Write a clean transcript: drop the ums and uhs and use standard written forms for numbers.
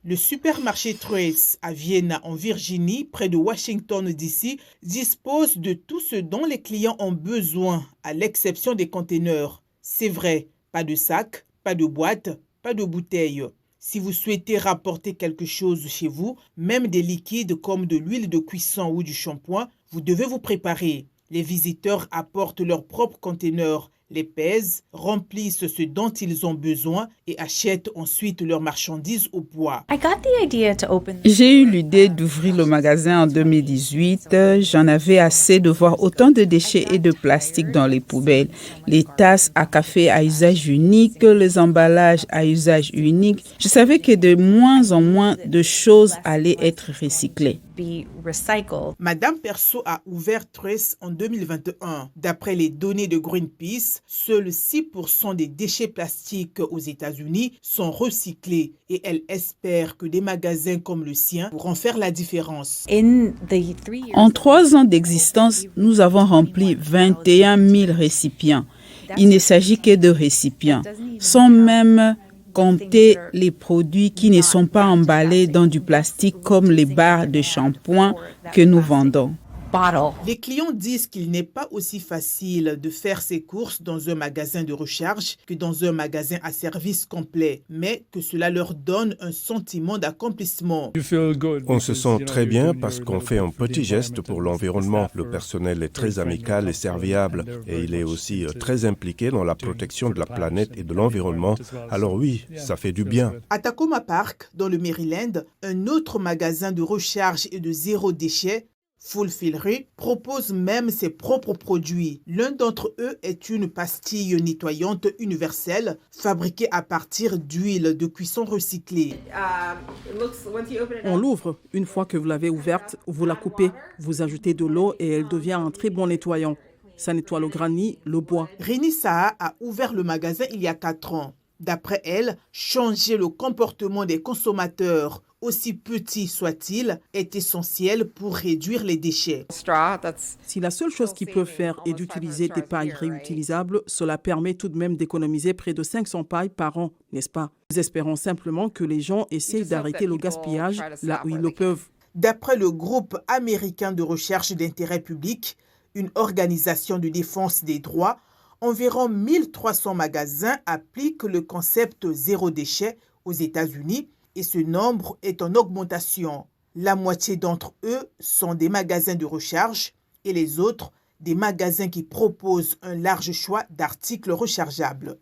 Le supermarché Trace à Vienna, en Virginie, près de Washington DC, dispose de tout ce dont les clients ont besoin, à l'exception des conteneurs. C'est vrai, pas de sacs, pas de boîtes, pas de bouteilles. Si vous souhaitez rapporter quelque chose chez vous, même des liquides comme de l'huile de cuisson ou du shampoing, vous devez vous préparer. Les visiteurs apportent leurs propres conteneurs, les pèsent, remplissent ce dont ils ont besoin et achètent ensuite leurs marchandises au poids. J'ai eu l'idée d'ouvrir le magasin en 2018. J'en avais assez de voir autant de déchets et de plastique dans les poubelles. Les tasses à café à usage unique, les emballages à usage unique. Je savais que de moins en moins de choses allaient être recyclées. Madame Perso a ouvert Trace en 2021. D'après les données de Greenpeace, seuls 6% des déchets plastiques aux États-Unis sont recyclés et elle espère que des magasins comme le sien pourront faire la différence. En 3 ans d'existence, nous avons rempli 21 000 récipients. Il ne s'agit que de récipients, sans même compter les produits qui ne sont pas emballés dans du plastique comme les barres de shampoing que nous vendons. Les clients disent qu'il n'est pas aussi facile de faire ses courses dans un magasin de recharge que dans un magasin à service complet, mais que cela leur donne un sentiment d'accomplissement. On se sent très bien parce qu'on fait un petit geste pour l'environnement. Le personnel est très amical et serviable et il est aussi très impliqué dans la protection de la planète et de l'environnement. Alors oui, ça fait du bien. À Tacoma Park, dans le Maryland, un autre magasin de recharge et de zéro déchet, Fulfillery, propose même ses propres produits. L'un d'entre eux est une pastille nettoyante universelle fabriquée à partir d'huile de cuisson recyclée. On l'ouvre. Une fois que vous l'avez ouverte, vous la coupez, vous ajoutez de l'eau et elle devient un très bon nettoyant. Ça nettoie le granit, le bois. Rini Saha a ouvert le magasin il y a 4 ans. D'après elle, changer le comportement des consommateurs, aussi petit soit-il, est essentiel pour réduire les déchets. Si la seule chose qu'ils peuvent faire est d'utiliser des pailles réutilisables, cela permet tout de même d'économiser près de 500 pailles par an, n'est-ce pas? Nous espérons simplement que les gens essayent d'arrêter le gaspillage là où ils le peuvent. D'après le groupe américain de recherche d'intérêt public, une organisation de défense des droits, environ 1300 magasins appliquent le concept zéro déchet aux États-Unis et ce nombre est en augmentation. La moitié d'entre eux sont des magasins de recharge et les autres des magasins qui proposent un large choix d'articles rechargeables.